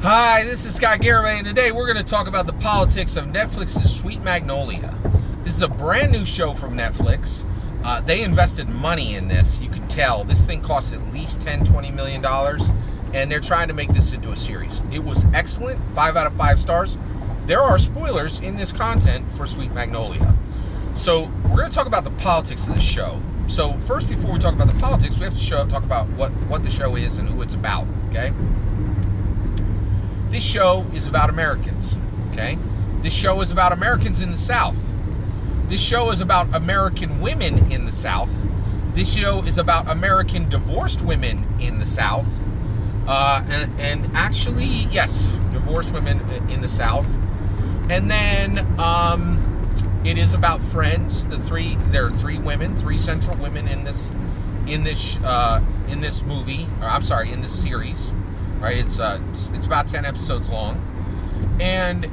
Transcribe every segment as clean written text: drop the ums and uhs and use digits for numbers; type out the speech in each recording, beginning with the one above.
Hi, this is Scott Garibay, and today we're going to talk about the politics of Netflix's Sweet Magnolia. This is a brand new show from Netflix. They invested money in this. You can tell this thing costs at least $10-20 million, and they're trying to make this into a series. It was excellent, 5 out of 5 stars. There are spoilers in this content for Sweet Magnolia. So we're going to talk about the politics of the show. So first, before we talk about the politics, we have to talk about what the show is and who it's about, okay? This show is about Americans, okay? This show is about Americans in the South. This show is about American women in the South. This show is about American divorced women in the South. And actually, yes, divorced women in the South. And then it is about Friends. There are three women, three central women in this movie. Or I'm sorry, in this series. Right? It's about 10 episodes long, and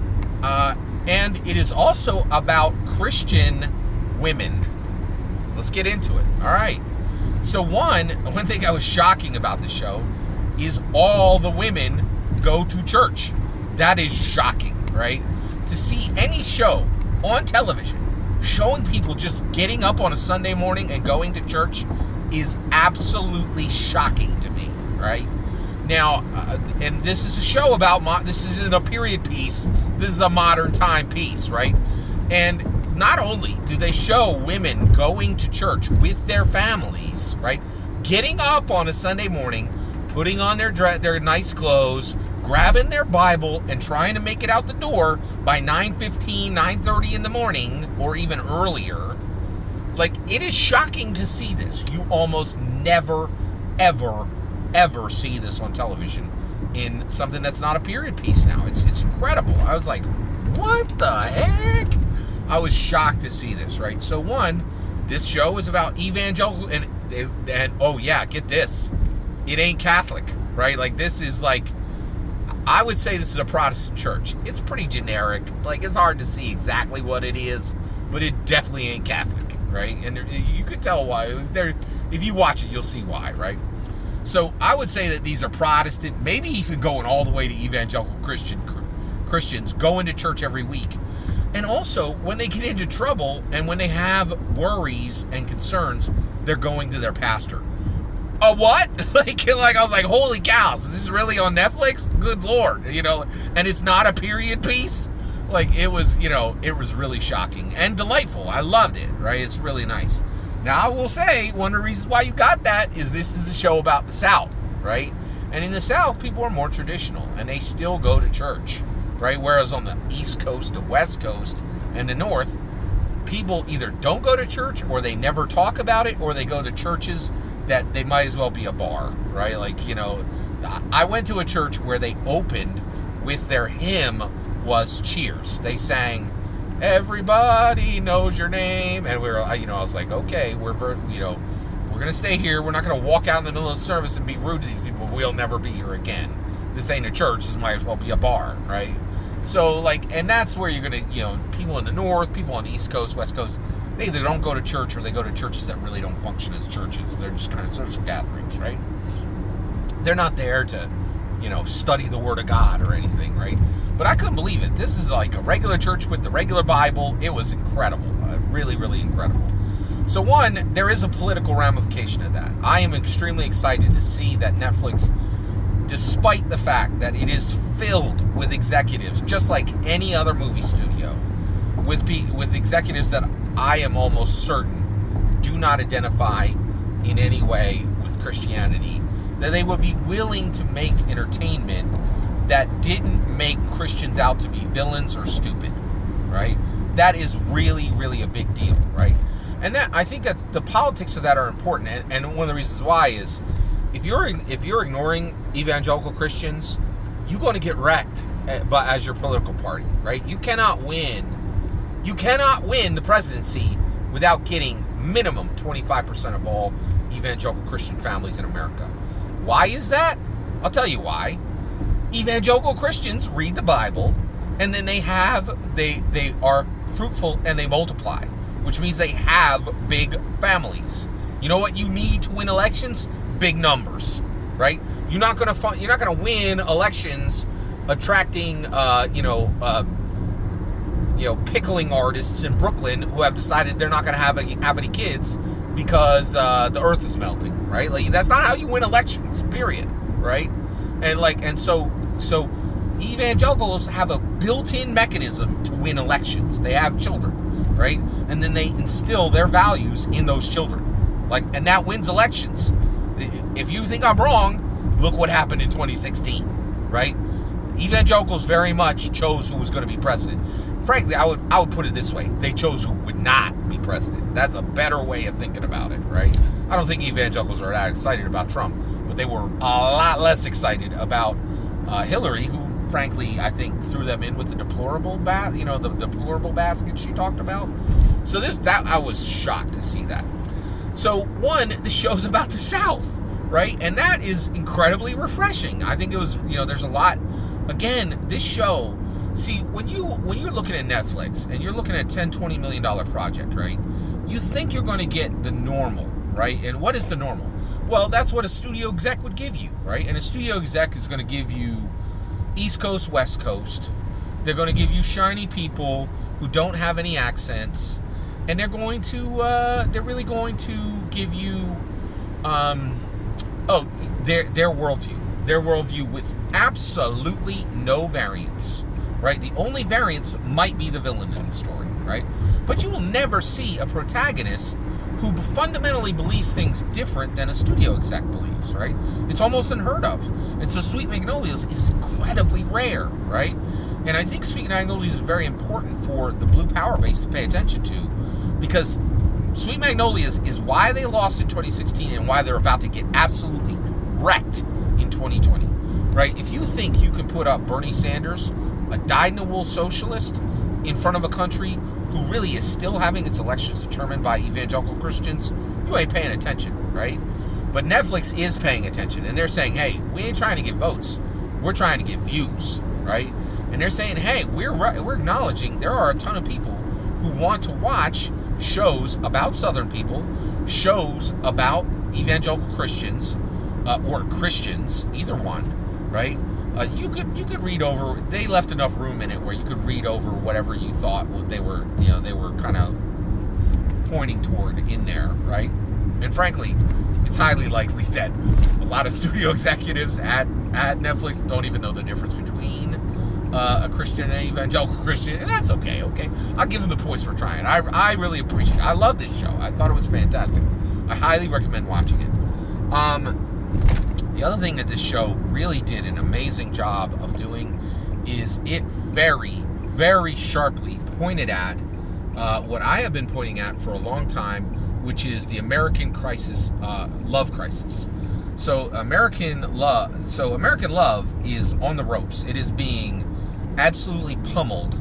it is also about Christian women. Let's get into it. All right. So one thing I was shocking about the show is all the women go to church. That is shocking, right? To see any show on television showing people just getting up on a Sunday morning and going to church is absolutely shocking to me, right? Now, and this is a show about, this isn't a period piece, this is a modern time piece, right? And not only do they show women going to church with their families, right? Getting up on a Sunday morning, putting on their nice clothes, grabbing their Bible, and trying to make it out the door by 9:15, 9:30 in the morning, or even earlier. Like, it is shocking to see this. You almost never, ever see this on television in something that's not a period piece now. It's incredible. I was like, what the heck? I was shocked to see this, right? So one, this show is about evangelical, and oh yeah, get this, it ain't Catholic, right? Like, this is like, I would say this is a Protestant church. It's pretty generic. Like, it's hard to see exactly what it is, but it definitely ain't Catholic, right? And you could tell why. If you watch it, you'll see why, right? So I would say that these are Protestant, maybe even going all the way to evangelical Christians going to church every week. And also, when they get into trouble and when they have worries and concerns, they're going to their pastor. A what? like I was like, holy cow, is this really on Netflix? Good Lord, and it's not a period piece. Like, it was really shocking and delightful. I loved it, right? It's really nice. Now, I will say, one of the reasons why you got that is this is a show about the South, right? And in the South, people are more traditional, and they still go to church, right? Whereas on the East Coast, the West Coast, and the North, people either don't go to church, or they never talk about it, or they go to churches that they might as well be a bar, right? Like, I went to a church where they opened with their hymn was Cheers. They sang, "Everybody knows your name," and I was like, okay, we're gonna stay here. We're not gonna walk out in the middle of the service and be rude to these people. We'll never be here again. This ain't a church. This might as well be a bar, right? So, like, and that's where you're gonna, people in the North, people on the East Coast, West Coast, they either don't go to church or they go to churches that really don't function as churches. They're just kind of social gatherings, right? They're not there to, study the Word of God or anything, right? But I couldn't believe it. This is like a regular church with the regular Bible. It was incredible. Really, really incredible. So one, there is a political ramification of that. I am extremely excited to see that Netflix, despite the fact that it is filled with executives, just like any other movie studio, with executives that I am almost certain do not identify in any way with Christianity, that they would be willing to make entertainment that didn't make Christians out to be villains or stupid, right? That is really, really a big deal, right? And that, I think that the politics of that are important, and one of the reasons why is if you're ignoring evangelical Christians, you're going to get wrecked as your political party, right? You cannot win the presidency without getting minimum 25% of all evangelical Christian families in America. Why is that? I'll tell you why. Evangelical Christians read the Bible, and then they are fruitful and they multiply, which means they have big families. You know what you need to win elections? Big numbers, right? You're not going to win elections attracting, pickling artists in Brooklyn who have decided they're not going to have any kids because the earth is melting, right? Like, that's not how you win elections, period, right? And so evangelicals have a built-in mechanism to win elections. They have children, right? And then they instill their values in those children, and that wins elections. If you think I'm wrong, look what happened in 2016, right? Evangelicals very much chose who was going to be president. Frankly, I would put it this way: they chose who would not be president. That's a better way of thinking about it, right? I don't think evangelicals are that excited about Trump, but they were a lot less excited about Hillary, who, frankly, I think threw them in with the deplorable the deplorable basket she talked about. So that I was shocked to see that. So the show's about the South, right? And that is incredibly refreshing. I think it was, there's a lot. Again, this show, see, when you're looking at Netflix and you're looking at a $10-20 million project, right? You think you're going to get the normal, right? And what is the normal? Well, that's what a studio exec would give you, right? And a studio exec is going to give you East Coast, West Coast. They're going to give you shiny people who don't have any accents, and they're really going to give you, their worldview with absolutely no variance, right? The only variance might be the villain in the story, right? But you will never see a protagonist who fundamentally believes things different than a studio exec believes, right? It's almost unheard of. And so Sweet Magnolias is incredibly rare, right? And I think Sweet Magnolias is very important for the Blue Power base to pay attention to, because Sweet Magnolias is why they lost in 2016 and why they're about to get absolutely wrecked in 2020, right? If you think you can put up Bernie Sanders, a dyed-in-the-wool socialist, in front of a country who really is still having its elections determined by evangelical Christians, you ain't paying attention, right? But Netflix is paying attention, and they're saying, hey, we ain't trying to get votes. We're trying to get views, right? And they're saying, hey, we're acknowledging there are a ton of people who want to watch shows about Southern people, shows about evangelical Christians, or Christians, either one, right? You could read over. They left enough room in it where you could read over whatever you thought they were kind of pointing toward in there, right? And frankly, it's highly likely that a lot of studio executives at Netflix don't even know the difference between a Christian and an evangelical Christian, and that's okay. Okay, I'll give them the points for trying. I really appreciate it. I love this show. I thought it was fantastic. I highly recommend watching it. The other thing that this show really did an amazing job of doing is it very, very sharply pointed at what I have been pointing at for a long time, which is the American crisis, love crisis. So American love is on the ropes. It is being absolutely pummeled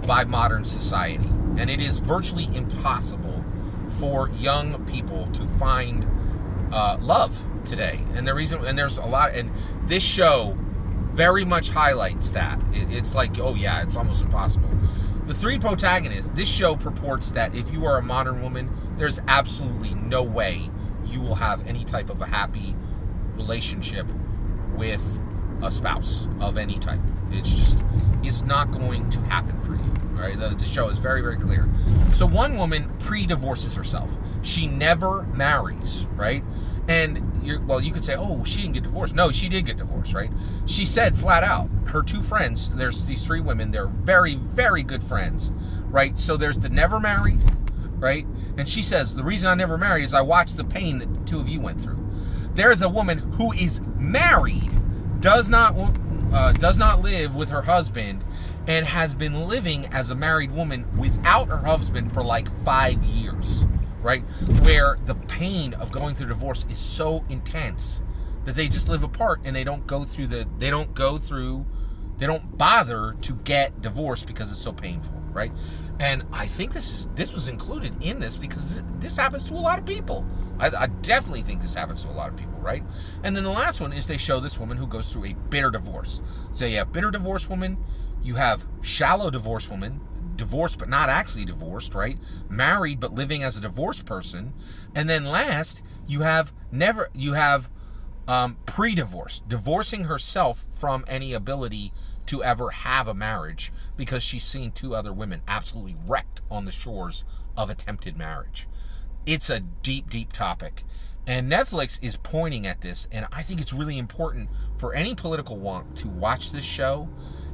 by modern society, and it is virtually impossible for young people to find love today. And there's a lot, and this show very much highlights that. It's like, oh yeah, it's almost impossible. The three protagonists, this show purports that if you are a modern woman, there's absolutely no way you will have any type of a happy relationship with a spouse of any type. It's not going to happen for you. All right, the show is very, very clear. So one woman pre-divorces herself. She never marries, right? And you could say, oh, she didn't get divorced. No, she did get divorced, right? She said flat out, her two friends, there's these three women, they're very, very good friends, right? So there's the never married, right? And she says, the reason I never married is I watched the pain that the two of you went through. There's a woman who is married, does not live with her husband, and has been living as a married woman without her husband for like 5 years, right? Where the pain of going through divorce is so intense that they just live apart and they don't bother to get divorced because it's so painful, right? And I think this was included in this because this happens to a lot of people. I definitely think this happens to a lot of people, right? And then the last one is they show this woman who goes through a bitter divorce. So you have bitter divorce woman, you have shallow divorce woman, divorced but not actually divorced, right? Married but living as a divorced person. And then last, you have pre-divorce, divorcing herself from any ability to ever have a marriage because she's seen 2 other women absolutely wrecked on the shores of attempted marriage. It's a deep, deep topic. And Netflix is pointing at this, and I think it's really important for any political wonk to watch this show.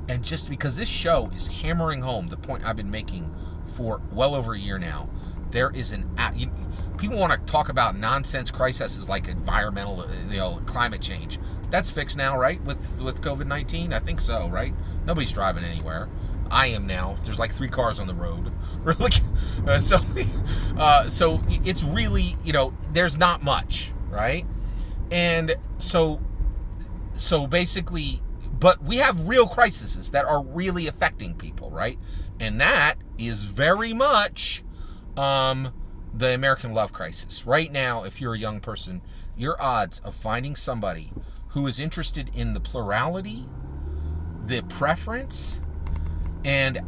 And just because this show is hammering home the point I've been making for well over a year now, there is people want to talk about nonsense crises like environmental, climate change. That's fixed now, right? With COVID-19, I think so, right? Nobody's driving anywhere. I am now. There's like 3 cars on the road. Really, so it's really, there's not much, right? And so basically, but we have real crises that are really affecting people, right? And that is very much the American love crisis. Right now, if you're a young person, your odds of finding somebody who is interested in the plurality, the preference, and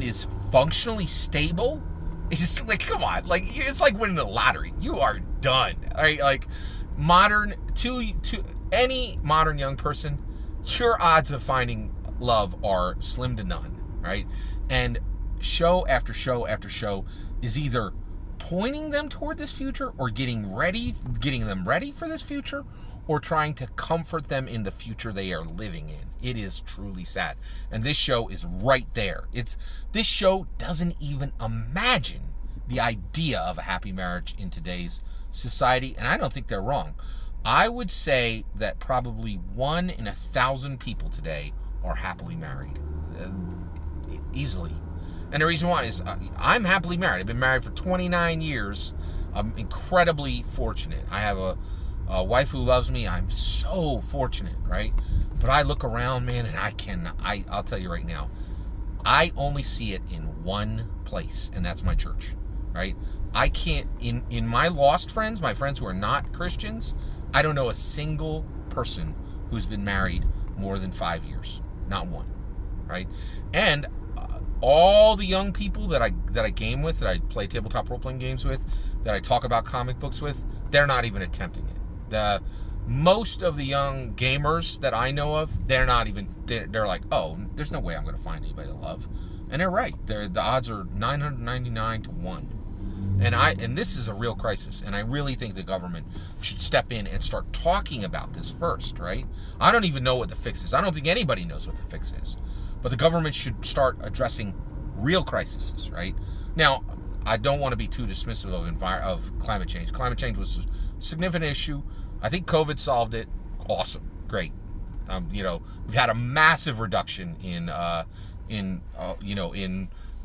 is functionally stable is like, come on, like it's like winning the lottery. You are done. Right? Like to any modern young person, your odds of finding love are slim to none, right? And show after show after show is either pointing them toward this future or getting them ready for this future, or trying to comfort them in the future they are living in. It is truly sad. And this show is right there. This show doesn't even imagine the idea of a happy marriage in today's society, and I don't think they're wrong. I would say that probably 1 in 1,000 people today are happily married. Easily. And the reason why is I'm happily married. I've been married for 29 years. I'm incredibly fortunate. I have a wife who loves me. I'm so fortunate, right? But I look around, man, and I'll tell you right now, I only see it in one place, and that's my church, right? I can't, in my lost friends, my friends who are not Christians, I don't know a single person who's been married more than 5 years. Not one, right? And all the young people that I game with, that I play tabletop role-playing games with, that I talk about comic books with, they're not even attempting it. Most of the young gamers that I know of, they're like, oh, there's no way I'm going to find anybody to love. And they're right. The odds are 999 to 1. And this is a real crisis, and I really think the government should step in and start talking about this first, right? I don't even know what the fix is. I don't think anybody knows what the fix is. But the government should start addressing real crises, right? Now, I don't want to be too dismissive of climate change. Climate change was a significant issue. I think COVID solved it. Awesome. Great. We've had a massive reduction in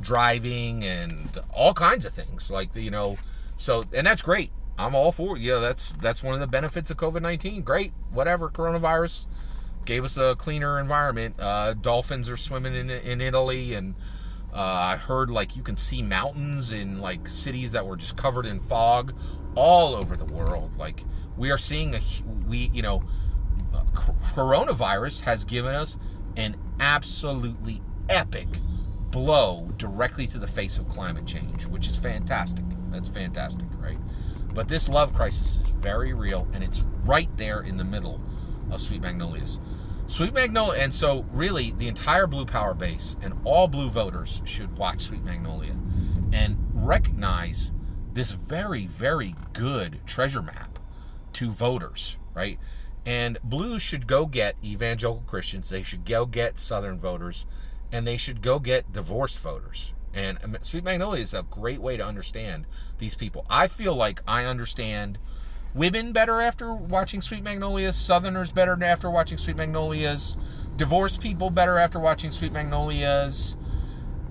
driving and all kinds of things, and that's great. I'm all for it. That's one of the benefits of COVID-19. Great, whatever. Coronavirus gave us a cleaner environment. Dolphins are swimming in Italy, and I heard you can see mountains in cities that were just covered in fog all over the world. We are seeing coronavirus has given us an absolutely epic blow directly to the face of climate change, which is fantastic. That's fantastic, right? But this love crisis is very real, and it's right there in the middle of Sweet Magnolias. And so really the entire Blue Power base and all Blue voters should watch Sweet Magnolia and recognize this very, very good treasure map to voters, right? And Blue should go get evangelical Christians. They should go get Southern voters, and they should go get divorced voters. And Sweet Magnolia is a great way to understand these people. I feel like I understand women better after watching Sweet Magnolias, Southerners better after watching Sweet Magnolias, divorced people better after watching Sweet Magnolias,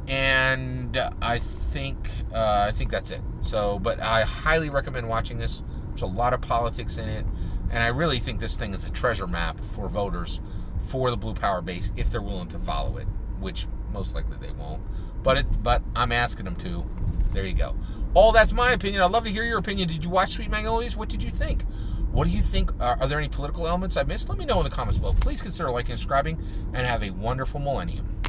and I think that's it. So, but I highly recommend watching this. There's a lot of politics in it, and I really think this thing is a treasure map for voters for the Blue Power base if they're willing to follow it, which most likely they won't. But I'm asking them to. There you go. That's my opinion. I'd love to hear your opinion. Did you watch Sweet Magnolias? What did you think? What do you think? Are there any political elements I missed? Let me know in the comments below. Please consider liking and subscribing, and have a wonderful millennium.